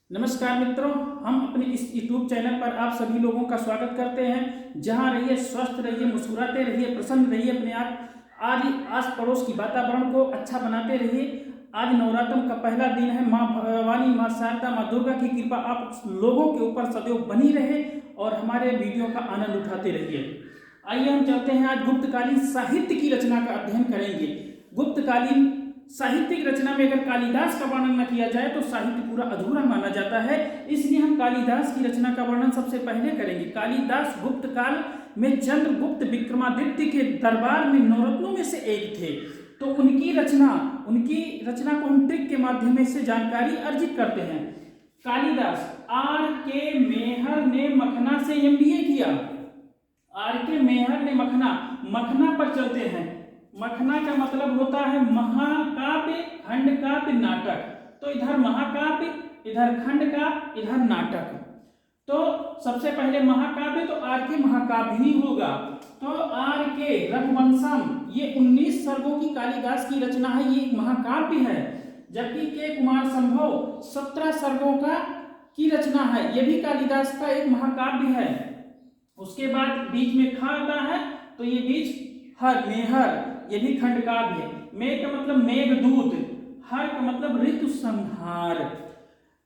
नमस्कार मित्रों, हम अपने इस YouTube चैनल पर आप सभी लोगों का स्वागत करते हैं। जहां रहिए, स्वस्थ रहिए, मुस्कुराते रहिए, प्रसन्न रहिए, अपने आप आस पड़ोस की वातावरण को अच्छा बनाते रहिए। आज नवरात्र का पहला दिन है। माँ भवानी, माँ शारदा, माँ दुर्गा की कृपा आप लोगों के ऊपर सदैव बनी रहे और हमारे वीडियो का आनंद उठाते रहिए। आइए हम चलते हैं, आज गुप्तकालीन साहित्य की रचना का अध्ययन करेंगे। गुप्तकालीन साहित्यिक रचना में अगर कालिदास का वर्णन न किया जाए तो साहित्य पूरा अधूरा माना जाता है। इसलिए हम कालिदास की रचना का वर्णन सबसे पहले करेंगे। कालिदास गुप्त काल में चंद्रगुप्त विक्रमादित्य के दरबार में नवरत्नों में से एक थे। तो उनकी रचना को हम ट्रिक के माध्यम से जानकारी अर्जित करते हैं। कालिदास R.K. मेहर ने मखना से MBA किया। R.K. मेहर ने मखना पर चलते हैं। मखना का मतलब होता है महाकाव्य, खंडकाव्य, नाटक। तो इधर महाकाव्य, इधर खंडकाव्य, इधर नाटक। तो सबसे पहले महाकाव्य, तो R.K. महाकाव्य ही होगा। तो R.K. रघुवंशम, ये 19 सर्गों की कालिदास की रचना है, ये महाकाव्य है। जबकि K. कुमार संभव 17 सर्गों की रचना है, ये भी कालिदास का एक महाकाव्य है। उसके बाद बीच में खा आता है, तो ये बीच हर मेहर, ये भी खंडकाव्य है। मेघ का मतलब मेघदूत, हर का मतलब ऋतु संहार।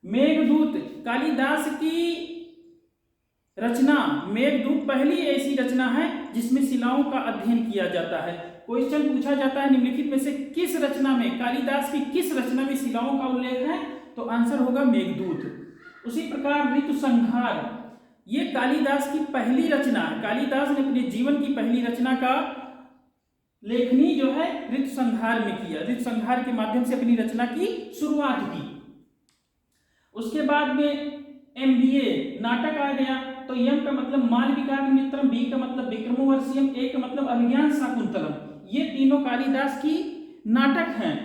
मेघदूत कालिदास की रचना मेघदूत पहली ऐसी रचना है जिसमें शिलाओं का अध्ययन किया जाता है। क्वेश्चन पूछा जाता है निम्नलिखित में से किस रचना में, कालिदास की किस रचना में शिलाओं का उल्लेख है, तो आंसर होगा मेघदूत। उसी प्रकार ऋतु संहार, ये कालिदास की पहली रचना है। कालिदास ने अपने जीवन की पहली रचना का लेखनी जो है ऋतु संहार में किया। ऋतु संहार के माध्यम से अपनी रचना की शुरुआत की। उसके बाद में MBA नाटक आ गया। तो यम का मतलब मालविकाग्निमित्रम, बी का मतलब विक्रमोर्वशीयम, ए का मतलब अभिज्ञान शाकुंतलम, ये तीनों कालिदास की नाटक हैं।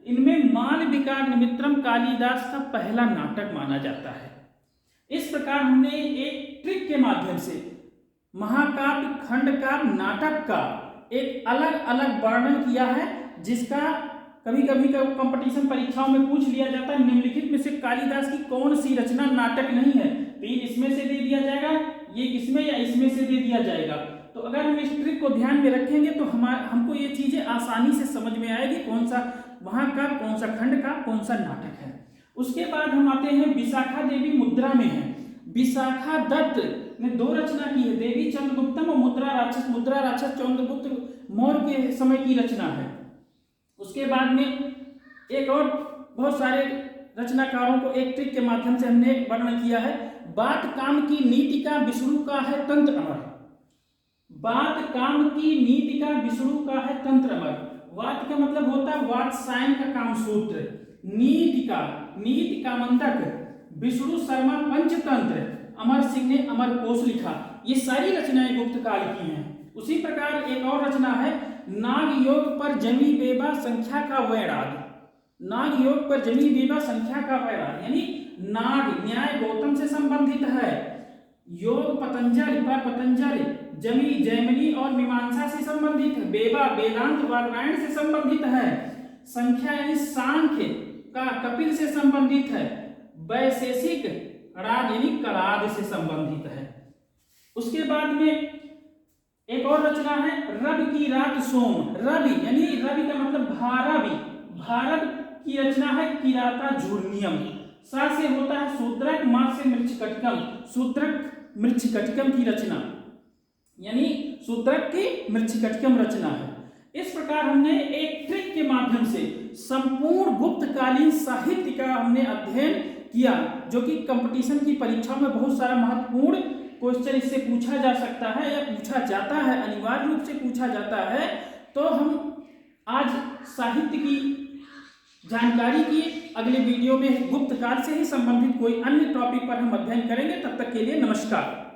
इनमें मालविकाग्निमित्रम कालिदास का पहला नाटक माना जाता है। इस प्रकार हमने एक ट्रिक के माध्यम से महाकाव्य, खंडकाव्य, नाटक का एक अलग अलग वर्णन किया है, जिसका कभी कभी कंपटीशन परीक्षाओं में पूछ लिया जाता है निम्नलिखित में से कालिदास की कौन सी रचना नाटक नहीं है। तीन इसमें से दे दिया जाएगा, ये इसमें या इसमें से दे दिया जाएगा। तो अगर हम इस ट्रिक को ध्यान में रखेंगे तो हमको ये चीजें आसानी से समझ में आएगी, कौन सा महाकाव्य, कौन सा खंडकाव्य, कौन सा नाटक है। उसके बाद हम आते हैं विशाखा देवी मुद्रा में है। विशाखा दत्त ने 2 रचना की है, देवी चंद्रगुप्तम और मुद्रा राक्षस। मुद्रा राक्षस चंद्रगुप्त मौर्य के समय की रचना है। उसके बाद में एक और बहुत सारे रचनाकारों को एक ट्रिक के माध्यम से हमने वर्णन किया है। बात काम की नीति का विष्णु का है तंत्र अमर। बात काम की नीति का विष्णु का है तंत्र अमर। वात का मतलब होता है वात्सायन का काम सूत्र। नीति का मंत्रक विष्णु शर्मा पंचतंत्र, अमर सिंह ने अमर कोश लिखा। ये सारी रचनाएं गुप्त काल की हैं। उसी प्रकार एक और रचना है नाग योग पर जमी बेबा संख्या का वैराग। नाग योग पर जमी बेबा संख्या का वैराग, यानी नाग न्याय गौतम से संबंधित है, योग पतंजलि, जमी जैमिनी और मीमांसा से संबंधित है, बेबा वेदांत वाग्वायन से संबंधित है, संख्या यानी सांख्य का कपिल से संबंधित है, वैशेषिक राज यानी कलाद से संबंधित है। उसके बाद में एक और रचना है रवि की रात सोम। रवि यानी रवि का मतलब भारवि, भारत की रचना है किराता झूर्णियम। सा से होता है शूद्रक, मां से मृच्छकटिकम, शूद्रक मृच्छकटिकम की रचना, यानी शूद्रक की मृच्छकटिकम रचना है। इस प्रकार हमने एक ट्रिक के माध्यम से संपूर्ण गुप्तकालीन साहित्य का हमने अध्ययन किया, जो कि कंपटीशन की परीक्षाओं में बहुत सारा महत्वपूर्ण क्वेश्चन इससे पूछा जा सकता है या पूछा जाता है, अनिवार्य रूप से पूछा जाता है। तो हम आज साहित्य की जानकारी की, अगले वीडियो में गुप्त काल से ही संबंधित कोई अन्य टॉपिक पर हम अध्ययन करेंगे। तब तक के लिए नमस्कार।